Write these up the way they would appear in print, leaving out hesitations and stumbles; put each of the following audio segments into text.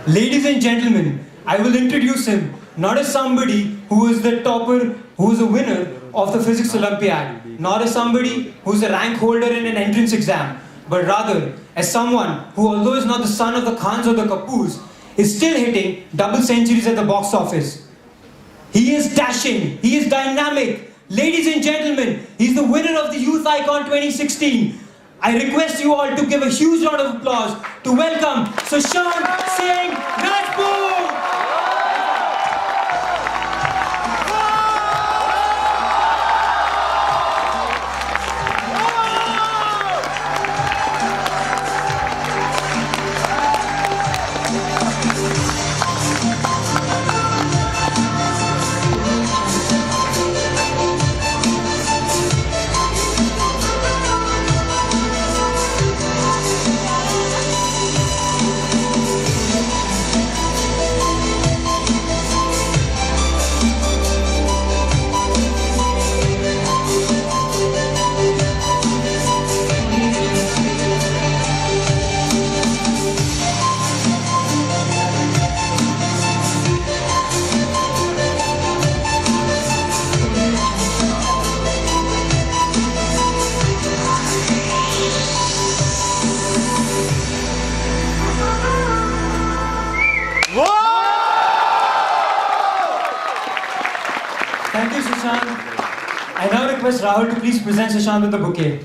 Ladies and gentlemen, I will introduce him not as somebody who is the topper, who is a winner of the Physics Olympiad, not as somebody who is a rank holder in an entrance exam, but rather as someone who, although is not the son of the Khans or the Kapoors, is still hitting double centuries at the box office. He is dashing, he is dynamic. Ladies and gentlemen, he's the winner of the Youth Icon 2016. I request you all to give a huge round of applause to welcome Sushant Singh Rajput! Thank you, Sushant. I now request Rahul to please present Sushant with the bouquet.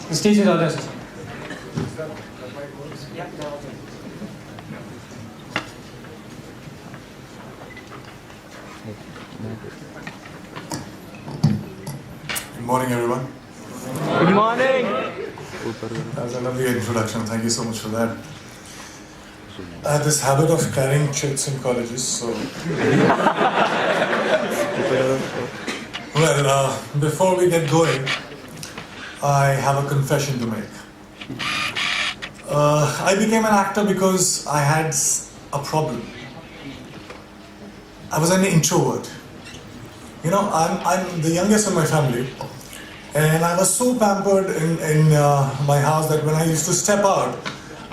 The stage is all yours, Sushant. Good morning, everyone. Good morning. That was a lovely introduction. Thank you so much for that. I had this habit of carrying chits in colleges, so. Well, before we get going, I have a confession to make. I became an actor because I had a problem. I was an introvert. You know, I'm the youngest in my family, and I was so pampered in my house that when I used to step out,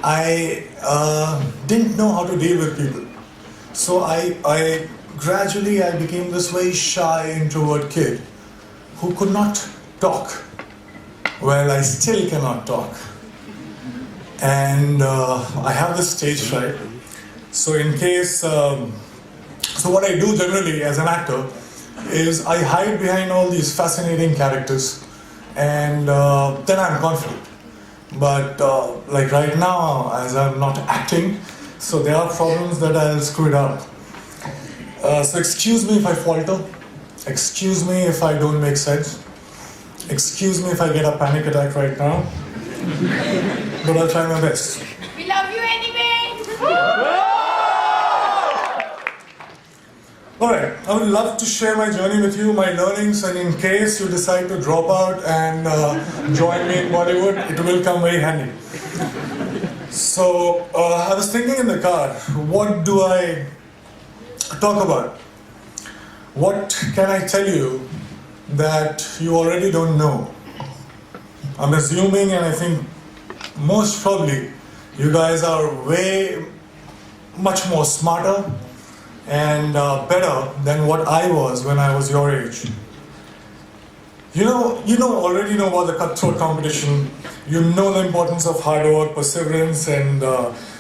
I didn't know how to deal with people. So I gradually became this very shy introvert kid who could not talk. Well, I still cannot talk, and I have this stage fright. So in case, so what I do generally as an actor is I hide behind all these fascinating characters, and then I'm confident. But like right now, as I'm not acting, so there are problems that I'll screw it up. So excuse me if I falter, excuse me if I don't make sense, excuse me if I get a panic attack right now, but I'll try my best. We love you anyway! Alright, I would love to share my journey with you, my learnings, and in case you decide to drop out and join me in Bollywood, it will come very handy. So, I was thinking in the car, what do I talk about? What can I tell you that you already don't know? I'm assuming, and I think most probably, you guys are way much more smarter and better than what I was when I was your age. You already know about the cutthroat competition. You know the importance of hard work, perseverance, and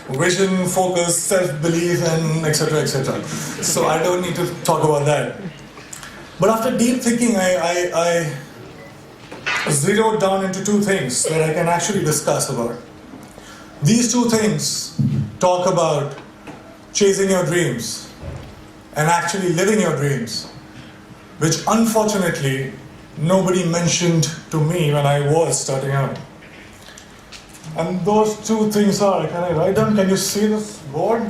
vision, focus, self-belief, and etc., etc. So I don't need to talk about that. But after deep thinking, I zeroed down into two things that I can actually discuss about. These two things talk about chasing your dreams and actually living your dreams, which unfortunately nobody mentioned to me when I was starting out. And those two things are, can I write down? Can you see this board?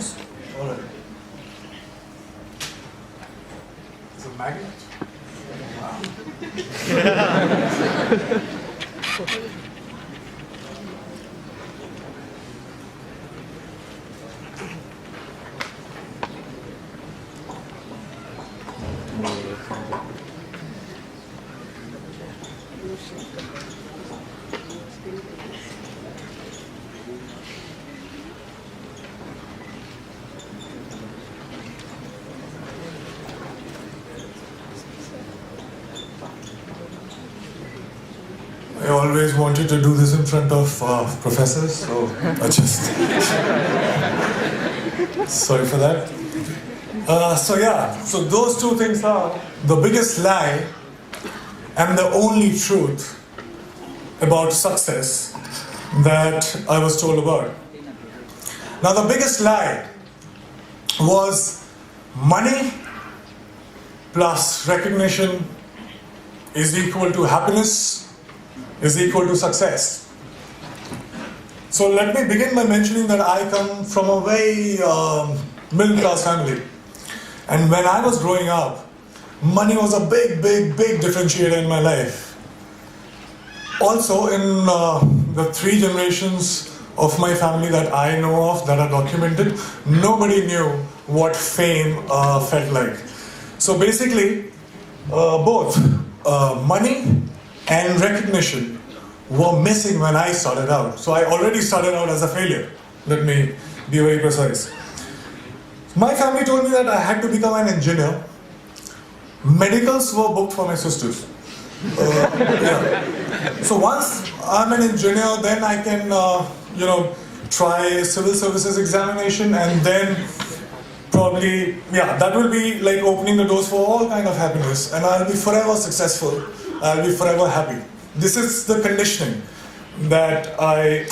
All right. It's a magnet? Wow. always wanted to do this in front of professors, so I just sorry for that. So those two things are the biggest lie and the only truth about success that I was told about. Now the biggest lie was money plus recognition is equal to happiness, is equal to success. So let me begin by mentioning that I come from a very middle class family. And when I was growing up, money was a big differentiator in my life. Also in the 3 generations of my family that I know of, that are documented, nobody knew what fame felt like. So basically, both money and recognition were missing when I started out. So I already started out as a failure. Let me be very precise. My family told me that I had to become an engineer. Medicals were booked for my sisters. So once I'm an engineer, then I can, try civil services examination, and then probably, that will be like opening the doors for all kind of happiness, and I'll be forever successful. I'll be forever happy. This is the conditioning that I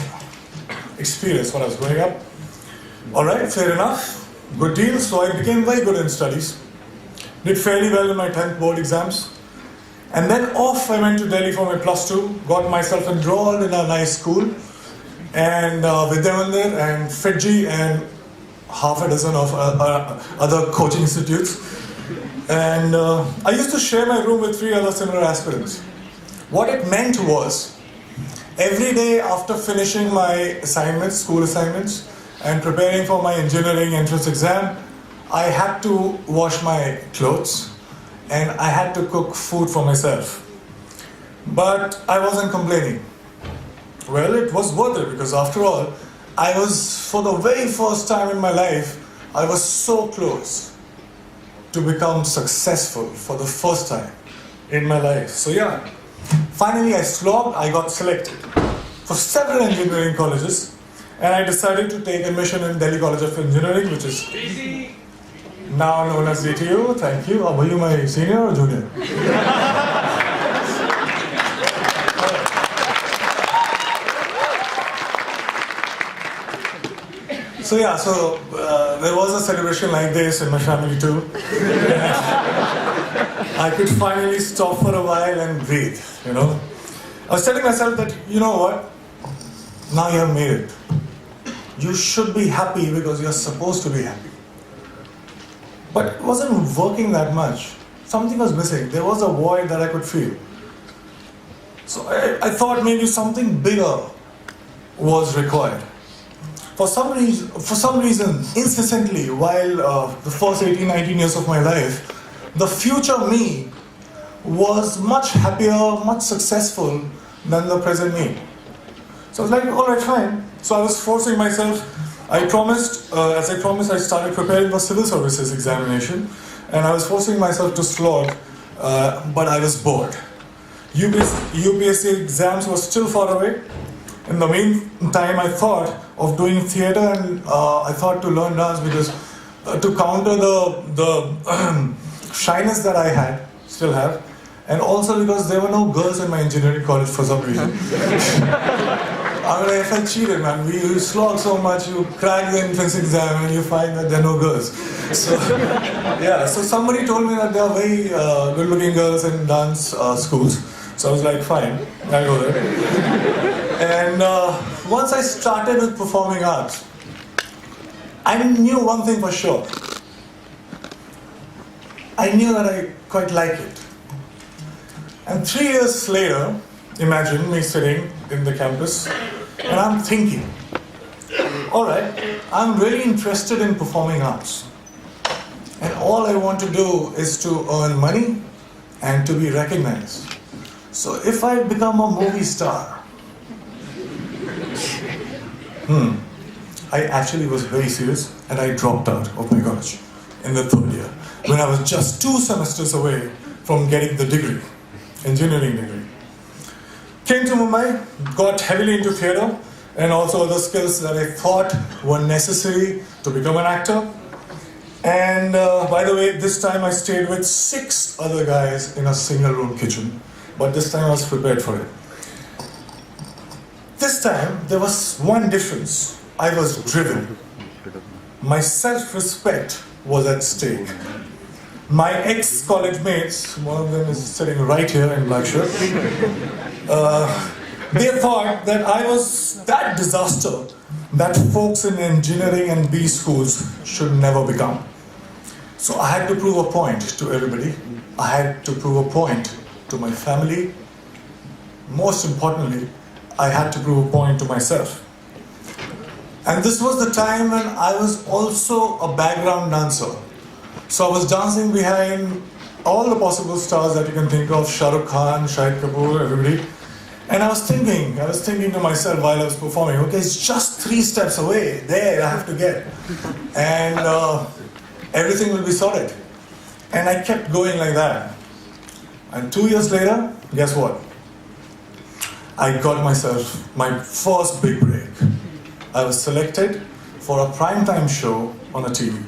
experienced when I was growing up. All right, fair enough. Good deal. So I became very good in studies. Did fairly well in my 10th board exams. And then off I went to Delhi for my +2, got myself enrolled in a nice school, and Vidyamandir and Fiji and half a dozen of other coaching institutes. And I used to share my room with 3 other similar aspirants. What it meant was, every day after finishing my assignments, school assignments, and preparing for my engineering entrance exam, I had to wash my clothes and I had to cook food for myself. But I wasn't complaining. Well, it was worth it, because after all, I was, for the very first time in my life, I was so close to become successful for the first time in my life. So finally I slogged, I got selected for several engineering colleges, and I decided to take admission in Delhi College of Engineering, which is now known as DTU. Thank you. Were you my senior or junior? So there was a celebration like this in my family too. I could finally stop for a while and breathe, I was telling myself that, you know what? Now you have made it. You should be happy because you're supposed to be happy. But it wasn't working that much. Something was missing. There was a void that I could feel. So I thought maybe something bigger was required. For some reason, incessantly, while the first 18, 19 years of my life, the future me was much happier, much successful than the present me. So I was like, all right, fine. So I was forcing myself. I promised, I started preparing for civil services examination, and I was forcing myself to slog, but I was bored. UPSC exams were still far away. In the meantime, I thought of doing theatre, and I thought to learn dance because to counter the shyness that I still have, and also because there were no girls in my engineering college for some reason. I felt cheated, man. You slog so much, you crack the entrance exam, and you find that there are no girls. So somebody told me that there are very good-looking girls in dance schools. So I was like, fine, I'll go there. And once I started with performing arts, I knew one thing for sure. I knew that I quite like it. And 3 years later, imagine me sitting in the campus, and I'm thinking, all right, I'm really interested in performing arts. And all I want to do is to earn money and to be recognized. So if I become a movie star, I actually was very serious, and I dropped out of my college in the 3rd year, when I was just 2 semesters away from getting the degree, engineering degree. Came to Mumbai, got heavily into theatre and also other skills that I thought were necessary to become an actor. And by the way, this time I stayed with 6 other guys in a single room kitchen. But this time I was prepared for it. This time there was one difference. I was driven. My self-respect was at stake. My ex-college mates, one of them is sitting right here in black shirt, they thought that I was that disaster that folks in engineering and B schools should never become. So I had to prove a point to everybody. I had to prove a point to my family. Most importantly, I had to prove a point to myself. And this was the time when I was also a background dancer. So I was dancing behind all the possible stars that you can think of, Shah Rukh Khan, Shahid Kapoor, everybody. And I was thinking to myself while I was performing, okay, it's just 3 steps away, there I have to get. And everything will be sorted. And I kept going like that. And 2 years later, guess what? I got myself my first big break. I was selected for a primetime show on a TV.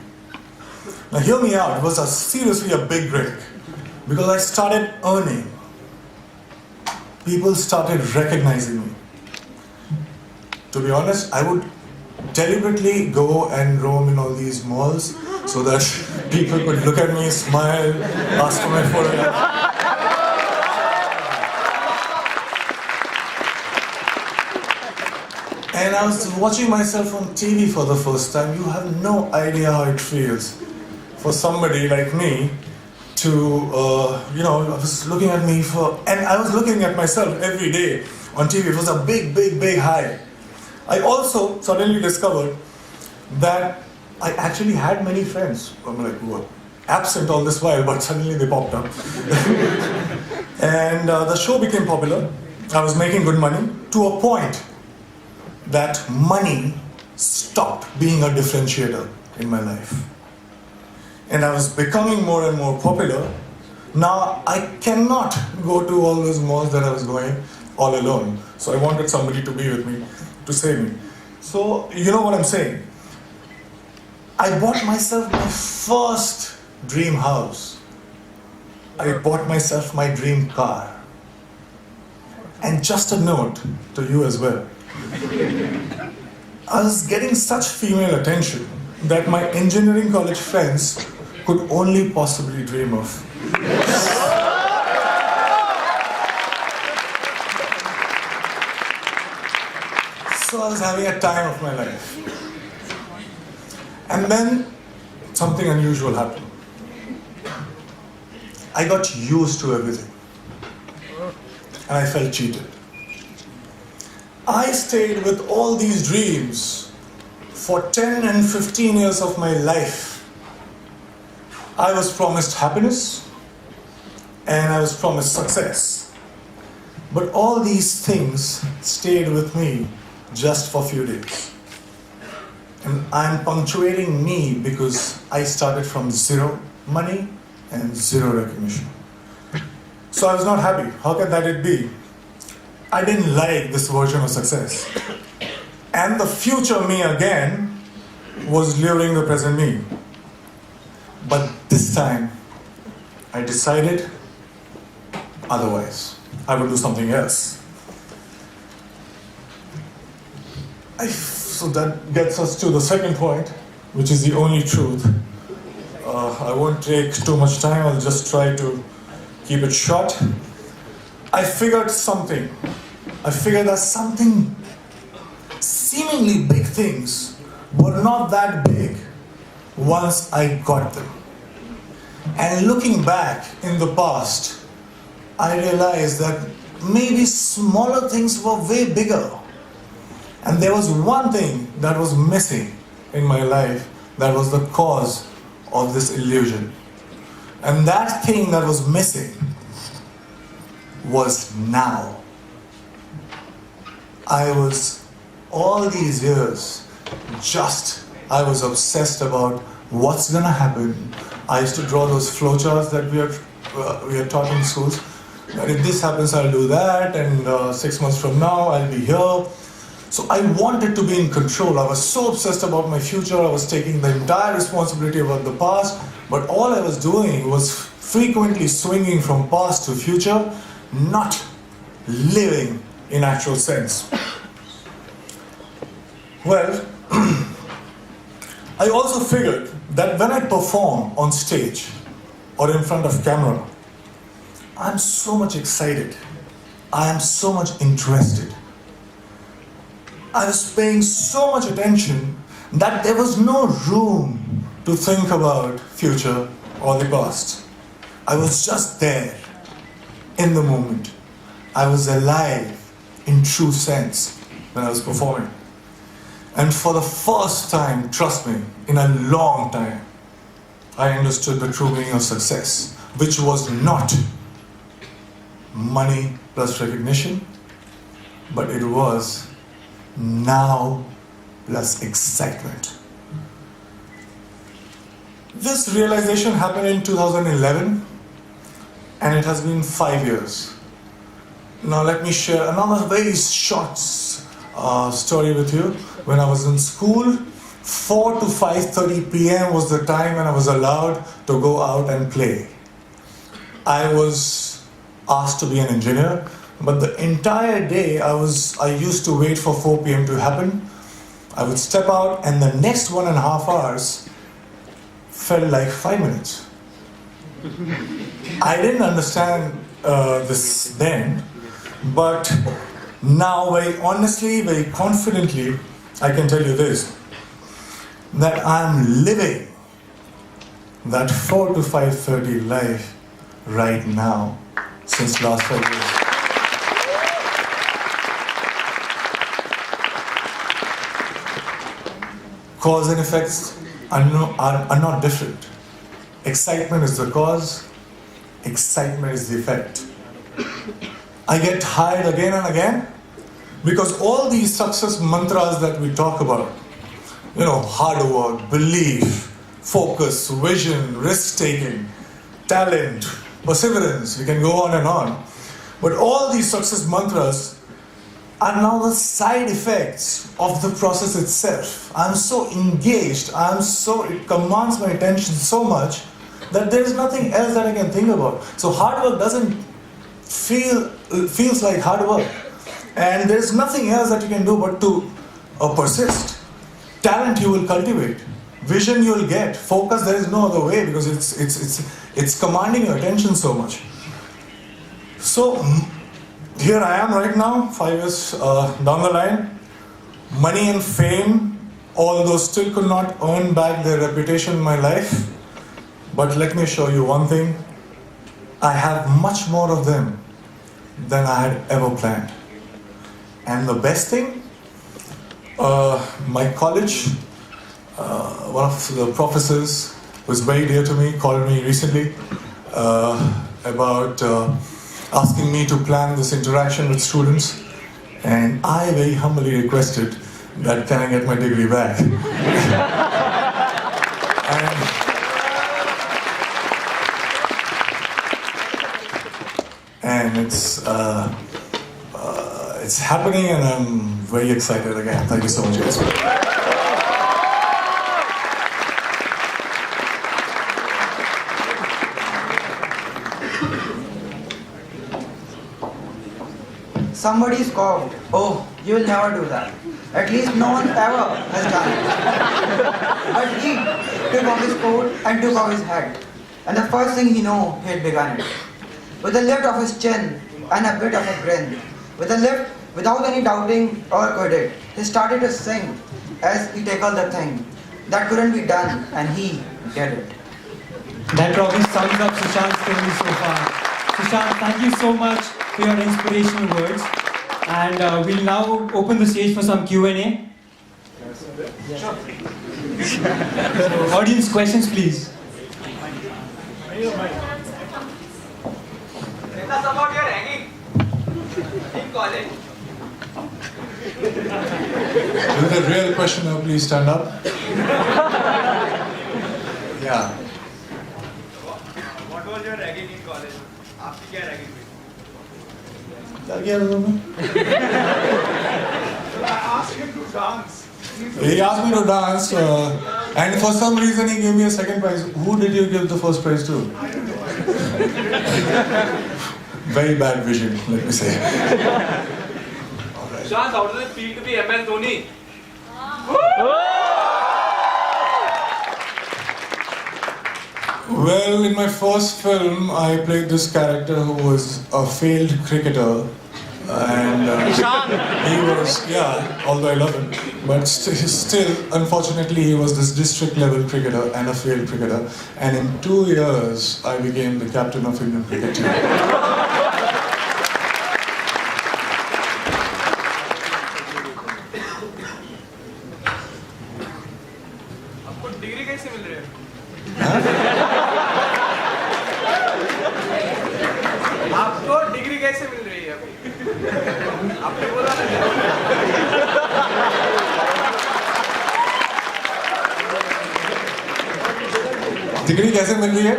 Now hear me out, it was seriously a big break. Because I started earning. People started recognizing me. To be honest, I would deliberately go and roam in all these malls so that people could look at me, smile, ask for my photograph. And I was watching myself on TV for the first time. You have no idea how it feels for somebody like me to, I was looking at me and I was looking at myself every day on TV. It was a big, big, big high. I also suddenly discovered that I actually had many friends. I'm like, what? Absent all this while, but suddenly they popped up. And the show became popular. I was making good money to a point that money stopped being a differentiator in my life. And I was becoming more and more popular. Now I cannot go to all those malls that I was going all alone. So I wanted somebody to be with me, to save me. So you know what I'm saying? I bought myself my first dream house. I bought myself my dream car. And just a note to you as well. I was getting such female attention that my engineering college friends could only possibly dream of. So I was having a time of my life. And then something unusual happened. I got used to everything. And I felt cheated. I stayed with all these dreams for 10 and 15 years of my life. I was promised happiness and I was promised success. But all these things stayed with me just for a few days. And I'm punctuating me because I started from 0 money and 0 recognition. So I was not happy. How can that it be? I didn't like this version of success. And the future me again was luring the present me. But this time, I decided otherwise. I would do something else. So that gets us to the second point, which is the only truth. I won't take too much time, I'll just try to keep it short. I figured something. I figured that something, seemingly big things, were not that big once I got them. And looking back in the past, I realized that maybe smaller things were way bigger. And there was one thing that was missing in my life that was the cause of this illusion. And that thing that was missing was now. I was, all these years, I was obsessed about what's gonna happen. I used to draw those flowcharts that we are taught in schools. that if this happens, I'll do that, and 6 months from now, I'll be here. So I wanted to be in control. I was so obsessed about my future. I was taking the entire responsibility about the past, but all I was doing was frequently swinging from past to future, not living in actual sense. Well, I also figured that when I perform on stage or in front of camera, I'm so much excited. I am so much interested. I was paying so much attention that there was no room to think about future or the past. I was just there in the moment. I was alive in true sense when I was performing. And for the first time, trust me, in a long time, I understood the true meaning of success, which was not money plus recognition, but it was now plus excitement. This realization happened in 2011, and it has been 5 years. Now let me share another very short story with you. When I was in school, 4 to 5:30 p.m. was the time when I was allowed to go out and play. I was asked to be an engineer, but the entire day I used to wait for 4 p.m. to happen. I would step out, and the next 1.5 hours felt like 5 minutes. I didn't understand this then, but now very honestly, very confidently, I can tell you this, that I'm living that 4 to 5:30 life right now since last 5 years. Cause and effects are not different. Excitement is the cause, excitement is the effect. I get tired again and again because all these success mantras that we talk about, hard work, belief, focus, vision, risk-taking, talent, perseverance, we can go on and on. But all these success mantras are now the side effects of the process itself. I'm so engaged, it commands my attention so much that there is nothing else that I can think about. So hard work doesn't feels like hard work. And there's nothing else that you can do but to persist. Talent you will cultivate. Vision you will get. Focus, there is no other way because it's commanding your attention so much. So here I am right now, 5 years down the line. Money and fame, although still could not earn back their reputation in my life. But let me show you one thing. I have much more of them than I had ever planned. And the best thing, my college, one of the professors who is very dear to me called me recently about asking me to plan this interaction with students, and I very humbly requested that can I get my degree back. and it's happening, and I'm very excited again. Thank you so much, guys. Somebody scoffed, "Oh, you will never do that. At least no one ever has done it." But he took off his coat and took off his hat. And the first thing he knew, he had begun it. With a lift of his chin and a bit of a grin, with a lift without any doubting or credit, he started to sing as he tackled the thing that couldn't be done, and he did it. That probably sums up Sushant's story so far. Sushant, thank you so much for your inspirational words. And we'll now open the stage for some Q&A. Sure. Audience questions, please. Tell us about your hanging in college. Is it a real question now? Please stand up. Yeah. What was your ragging in college? आपकी क्या ragging हुई? क्या किया तुमने? I asked him to dance. He asked me to dance, and for some reason he gave me a second prize. Who did you give the first prize to? Very bad vision, let me say. Sushant, how does it feel to be MS Dhoni? Well, in my first film, I played this character who was a failed cricketer. And he was, yeah, although I love him, but still, unfortunately, he was this district level cricketer and a failed cricketer. And in 2 years, I became the captain of Indian cricket team. आपको degree कैसे मिल रही है? आपको degree कैसे मिल रही है अभी? आपने बोला ना। डिग्री कैसे मिल रही है?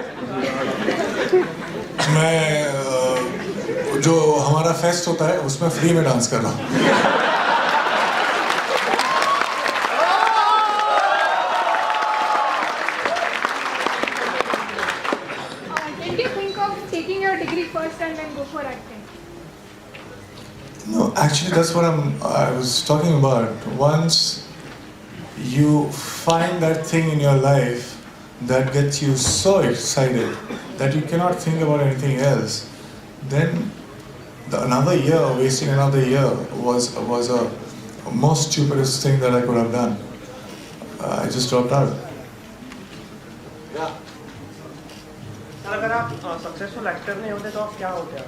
मैं जो हमारा फेस्ट होता है उसमें फ्री में डांस कर रहा हूँ. Did you think of taking your degree first and then go for acting? No, actually, that's what I was talking about. Once you find that thing in your life that gets you so excited that you cannot think about anything else, then another year, wasting another year, was a most stupidest thing that I could have done. I just dropped out. Sir अगर आप successful actor नहीं होते तो आप क्या होते हैं?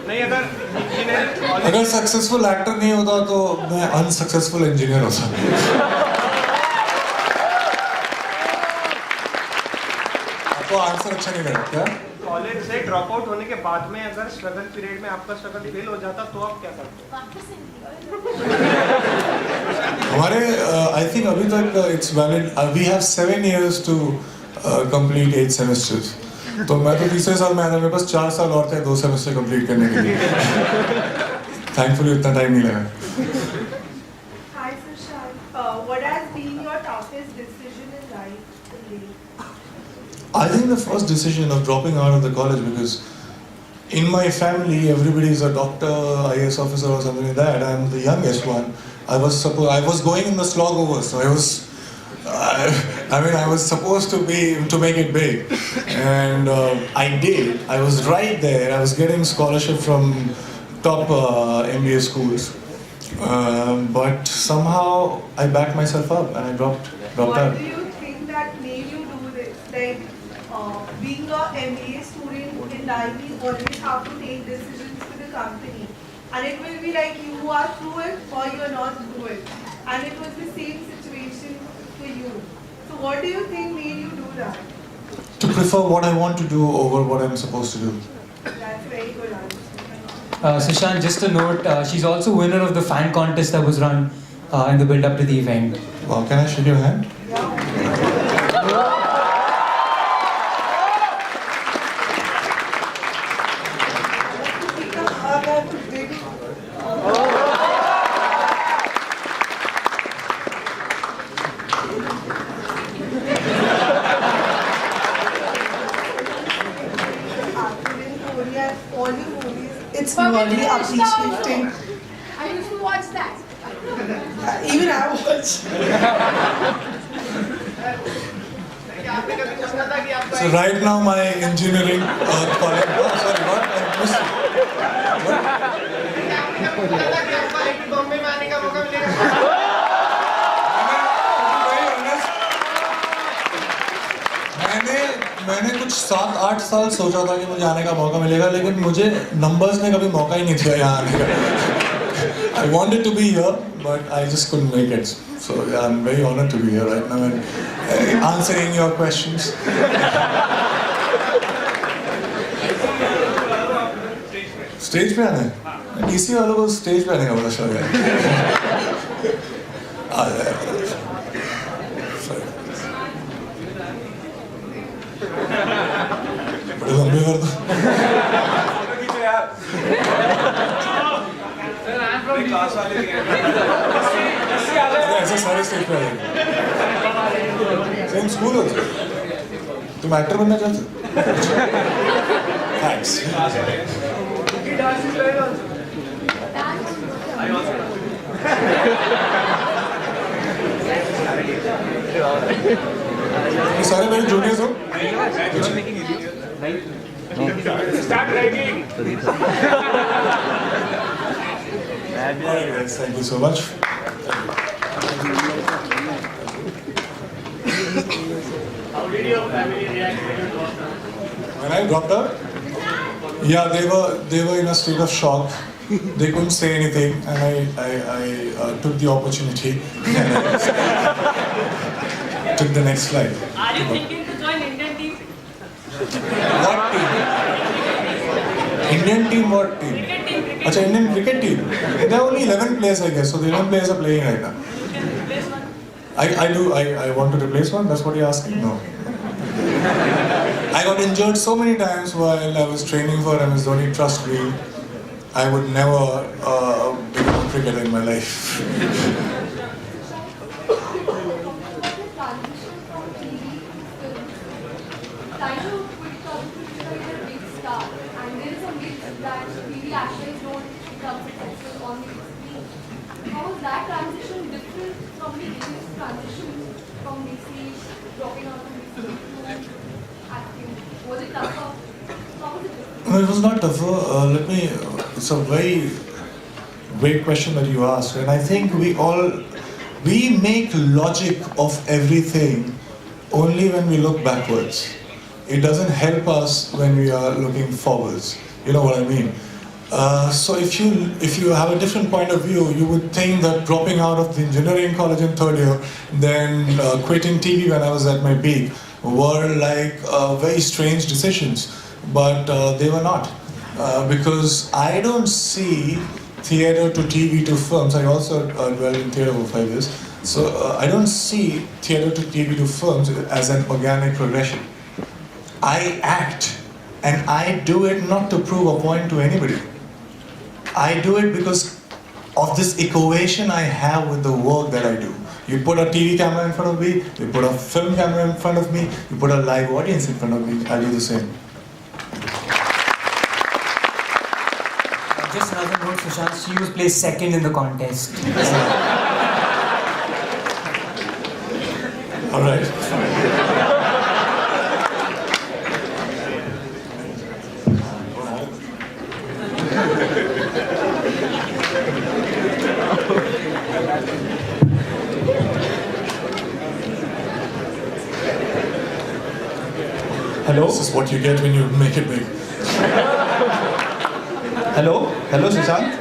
नहीं अगर सक्सेसफुल एक्टर नहीं होता तो मैं अनसक्सेसफुल इंजीनियर होता. आपको आंसर अच्छा नहीं लगा क्या? कॉलेज से ड्रॉप आउट होने के बाद में अगर स्ट्रगल पीरियड में आपका स्ट्रगल फेल हो जाता तो आप क्या करते? हमारे आई थिंक अभी तक it's valid. We have 7 years to complete 8 semesters. तो मैं तो तीसरे साल में आया था. मेरे पास 4 साल और थे 2 सेमेस्टर कंप्लीट करने के लिए. थैंकफुली इतना टाइम नहीं लगा. Hi Sushant, what has been your toughest decision in life to date? I think the first decision of dropping out of the college, because in my family everybody is a doctor, IAS officer or something like that. I'm the youngest one. I was going in the slog over, so I was supposed to make it big, and I did. I was right there. I was getting scholarship from top MBA schools, but somehow I backed myself up and I dropped What out. do you think that made you do this? Like being a MBA student in life, you always have to take decisions for the company, and it will be like you are through it or you are not through it, and it was the same situation for you. So what do you think made you do that? To prefer what I want to do over what I'm supposed to do. That's very good answer. Sushant, just a note, she's also winner of the fan contest that was run in the build-up to the event. Wow, can I shake your hand? It's But when really you watched that appreciating. I used to watch that. Even I watch. So right now my engineering college. Oh, sorry, what? I missed it. Bombay में आने का मौका मिलेगा. मैंने कुछ 7-8 साल सोचा था कि मुझे आने का मौका मिलेगा, लेकिन मुझे नंबर्स ने कभी मौका ही नहीं दिया यहाँ आने का. I wanted to be here, but I just couldn't make it. So yeah, I'm very honored to be here right now and answering your questions. Stage पे आना है? डीसी वालों को स्टेज पे आने का बड़ा शौक है. आ जाए. तुम भी कर दो। अरे ऐसे सारे स्टेज पे आ जाएंगे। सेम स्कूल हो तुम एक्टर बनना चाहते हो? थैंक्स। ये सारे मेरे जूनियर्स हो? Alright, thank you so much. How did your family react when you dropped out? When I dropped out, yeah, they were in a state of shock. They couldn't say anything, and I took the opportunity and I took the next flight. Are you thinking to join Indian team? What team? Indian team? What team? Cricket team, cricket Achha, Indian cricket team. There are only 11 players, I guess. So the 11 players are playing right now. You can replace one. I want to replace one. That's what you're asking? No. I got injured so many times while I was training for MS Dhoni. Trust me, I would never become a cricketer in my life. How is that transition different from the previous transition from basically dropping out of basically to acting? Was it tougher? How was it different? No, it was not tougher. It's a very great question that you asked, and I think we make logic of everything only when we look backwards. It doesn't help us when we are looking forwards. You know what I mean? So if you have a different point of view, you would think that dropping out of the engineering college in third year, then quitting TV when I was at my peak, were like very strange decisions. But they were not. Because I don't see theatre to TV to films. I also dwelled in theatre for 5 years. So I don't see theatre to TV to films as an organic progression. I act, and I do it not to prove a point to anybody. I do it because of this equation I have with the work that I do. You put a TV camera in front of me, you put a film camera in front of me, you put a live audience in front of me, I'll do the same. Just another note, Sushant, she was placed second in the contest. All right. Hello? This is what you get when you make it big. Hello, Sushant.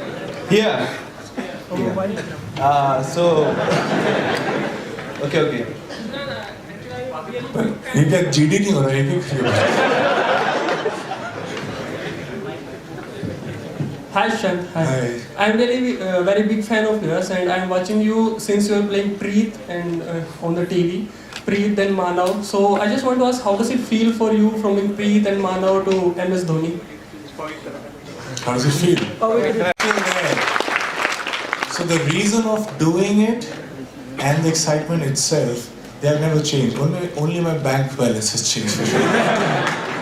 Here. Okay. ये क्या GD नहीं हो रहा है क्या? Hi Sushant. Hi. I'm really very big fan of yours, and I'm watching you since you are playing Preet and on the TV. Preet and Manav. So I just want to ask, how does it feel for you from being Preet and Manav to MS Dhoni? How does it feel? So the reason of doing it and the excitement itself, they have never changed. Only my bank balance has changed for sure.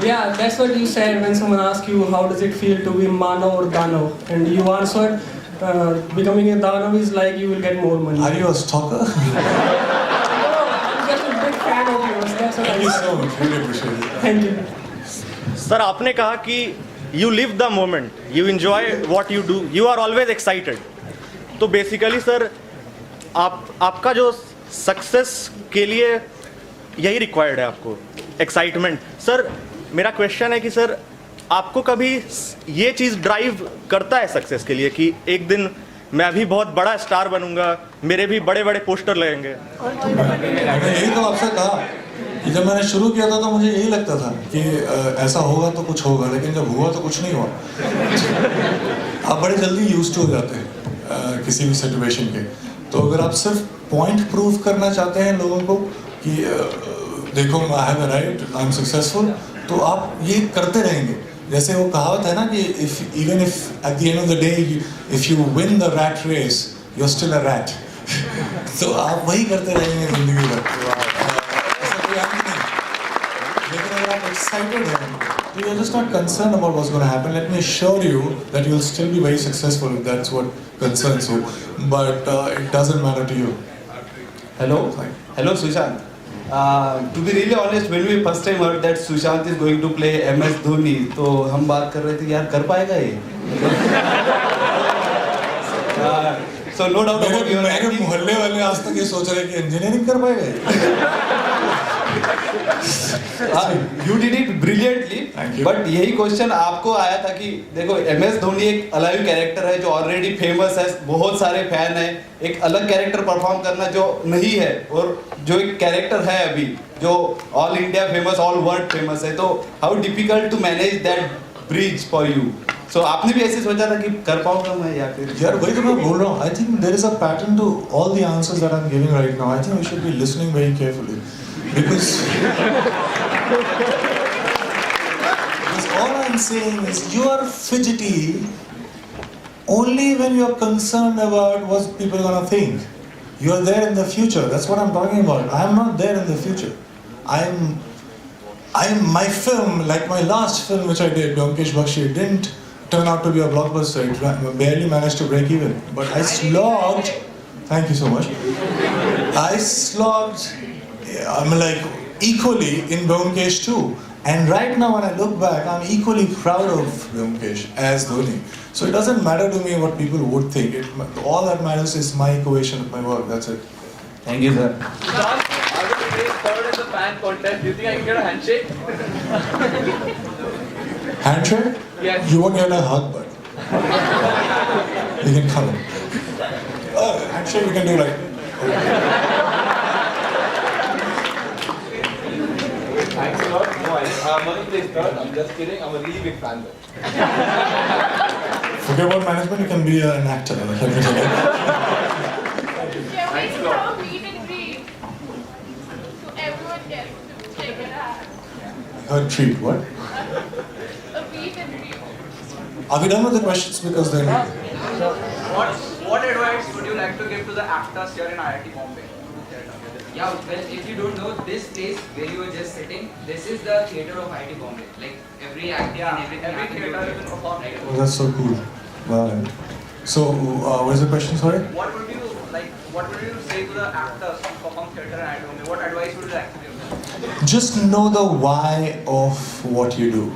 Yeah, that's what you said when someone asked you how does it feel to be Manav or Danav, and you answered, becoming a Danav is like you will get more money. Are you a stalker? I'm just a big fan of yours. That's what Thank I you said. so much. Really appreciate it. Thank you. Sir आपने कहा कि you live the moment, you enjoy what you do, you are always excited. तो basically sir आपका जो success के लिए यही required है आपको, एक्साइटमेंट. सर मेरा क्वेश्चन है कि सर आपको कभी ये चीज़ ड्राइव करता है सक्सेस के लिए कि एक दिन मैं अभी बहुत बड़ा स्टार बनूंगा, मेरे भी बड़े बड़े पोस्टर लगेंगे? मैंने यही तो आपसे कहा कि जब मैंने शुरू किया था तो मुझे यही लगता था कि ऐसा होगा तो कुछ होगा, लेकिन जब हुआ तो कुछ नहीं हुआ. आप बड़े जल्दी यूज्ड हो जाते हैं किसी भी सिचुएशन के. तो अगर आप सिर्फ पॉइंट प्रूव करना चाहते हैं लोगों को कि देखो I have arrived, I am successful, तो आप ये करते रहेंगे. जैसे वो कहावत है ना कि even if at the end of the day if you win the rat race, you're still a rat. तो आप वही करते रहेंगे जिंदगी भर. ऐसा कोई अंत नहीं. लेकिन अगर आप excited हैं, तो you're just not concerned about what's going to happen. Let me assure you that you'll still be very successful if that's what concerns you. But it doesn't matter to you. Hello. Hello, Sushant. To be really honest, when we first time heard that Sushant is going to play MS Dhoni, तो हम बात कर रहे थे यार कर पाएगा ये? So no doubt about your मेरे मोहल्ले वाले आज तक ये सोच रहे हैं कि इंजीनियरिंग कर पाएगा ये? You did it brilliantly. But यही क्वेश्चन आपको आया था कि देखो MS धोनी एक अलाइव कैरेक्टर है जो ऑलरेडी फेमस है, बहुत सारे फैन हैं. एक अलग कैरेक्टर परफॉर्म करना जो नहीं है और जो एक कैरेक्टर है अभी जो all India famous, all world famous है, तो how difficult to manage that bridge for you. So आपने भी ऐसे सोचा था कि कर पाऊंगा मैं या फिर? यार वही तो मैं बोल रहा हूँ. I think there is a pattern to all the answers that I'm giving right now. I think we should be listening very carefully because all I'm saying is you are fidgety only when you are concerned about what people are gonna think. You are there in the future. That's what I'm talking about. I am not there in the future. I'm my film, like my last film which I did, Byomkesh Bakshi, didn't turn out to be a blockbuster. It barely managed to break even. But I slogged. Thank you so much. I slogged. I'm like equally in Byomkesh too. And right now, when I look back, I'm equally proud of Byomkesh as Dhoni. So it doesn't matter to me what people would think. All that matters is my equation of my work. That's it. Thank you, sir. I will be third in the fan contest. Do you think I can get a handshake? Handshake? Yes. You won't get a hug, but you can come in. Handshake you can do like. Thanks a lot. No, Manu plays third. I'm just kidding. I'm a really big fan. Forget about management. You can be an actor. Can we have a meet and greet so everyone gets to check it out? A treat. What? A meet and greet. Are we done with the questions because they're not? What advice would you like to give to the actors here in IIT Bombay? Yeah, well, if you don't know, this place where you were just sitting, this is the theatre of IIT Bombay. Like every acting and everything. Every theatre is performed. Oh, that's so cool. Wow. So, what is the question? Sorry. What would you say to the actors who perform theatre in IIT Bombay? What advice would you like to give them? Just know the why of what you do.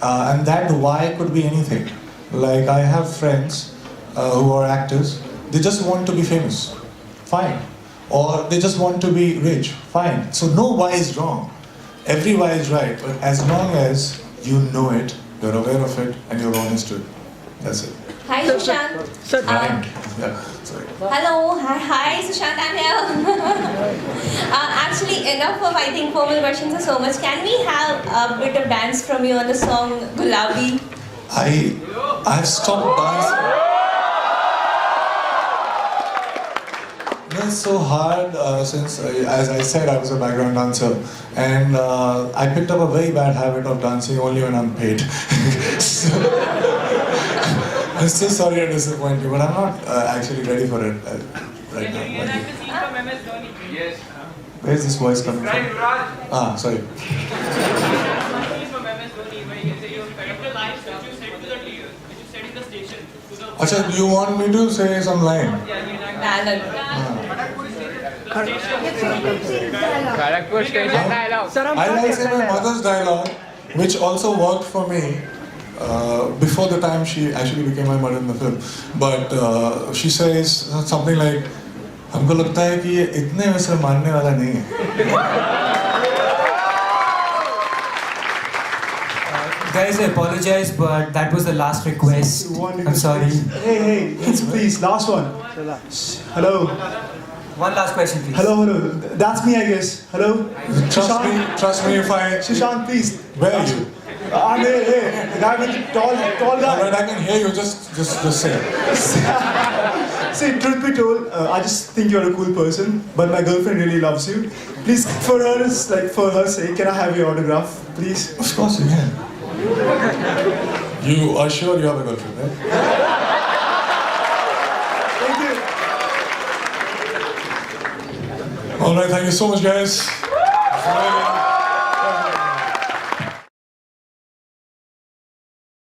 And that why could be anything. Like I have friends who are actors, they just want to be famous. Fine. Or they just want to be rich. Fine. So no why is wrong. Every why is right. But as long as you know it, you're aware of it, and you're honest to it. That's it. Hi Sushant. Right. Yeah. Sorry. Hello. Hi Sushant. I'm here. Actually, enough of I think formal questions are so much. Can we have a bit of dance from you on the song Gulabi? I've stopped dancing. It's so hard since, as I said, I was a background dancer, and I picked up a very bad habit of dancing only when I'm paid. So, I'm so sorry to disappoint you, but I'm not actually ready for it right now. Can you reenact the scene from MS Dhoni? Yes. Where's this voice coming from? Sorry. The scene from MS Dhoni where you say you kept the lines which you said to the which you said in the station. Acha, do you want me to say some line? Yeah, you enact Kharagpur station dialogue. I like say my mother's dialogue, which also worked for me before the time she actually became my mother in the film. But she says something like, "हमको लगता है कि ये इतने वैसे मानने वाला नहीं है." Guys, I apologize, but that was the last request. I'm sorry. Hey, please, last one. Hello. One last question, please. Hello. That's me, I guess. Hello. Trust me if I... Sushant, please. Where are you? I'm here. The guy with the tall guy. Alright, I can hear you. Just say it. See, truth be told, I just think you're a cool person, but my girlfriend really loves you. Please, for her sake, can I have your autograph, please? Of course you can. You are sure you have a girlfriend, right? Thank you. All right, thank you so much, guys.